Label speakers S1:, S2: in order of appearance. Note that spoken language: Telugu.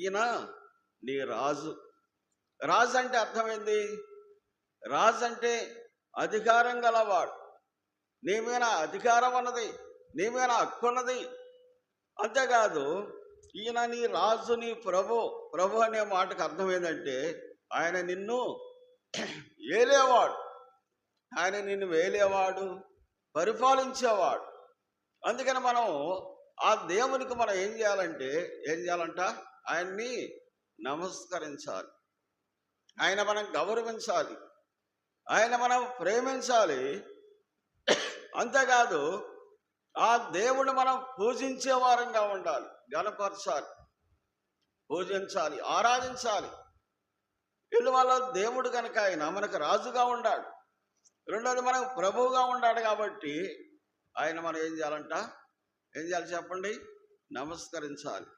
S1: ఈయన నీ రాజు. రాజు అంటే అర్థమైంది, రాజు అంటే అధికారం గలవాడు, నీ మీద అధికారం ఉన్నది, నీ మీద హక్కు ఉన్నది. అంతేకాదు ఈయన నీ రాజు, నీ ప్రభు. ప్రభు అనే మాటకు అర్థం ఏంటంటే ఆయన నిన్ను ఏలేవాడు, ఆయన నిన్ను వేలేవాడు, పరిపాలించేవాడు. అందుకని మనం ఆ దేవునికి మనం ఏం చేయాలంట, ఆయన్ని నమస్కరించాలి, ఆయన మనం గౌరవించాలి, ఆయన మనం ప్రేమించాలి. అంతేకాదు ఆ దేవుడు మనం పూజించే వారంగా ఉండాలి, గణపరచాలి, పూజించాలి, ఆరాధించాలి. ఇందువల్ల దేవుడు కనుక ఆయన మనకు రాజుగా ఉన్నాడు, రెండోది మనకు ప్రభువుగా ఉన్నాడు. కాబట్టి ఆయన మనం ఏం చేయాలి చెప్పండి, నమస్కరించాలి.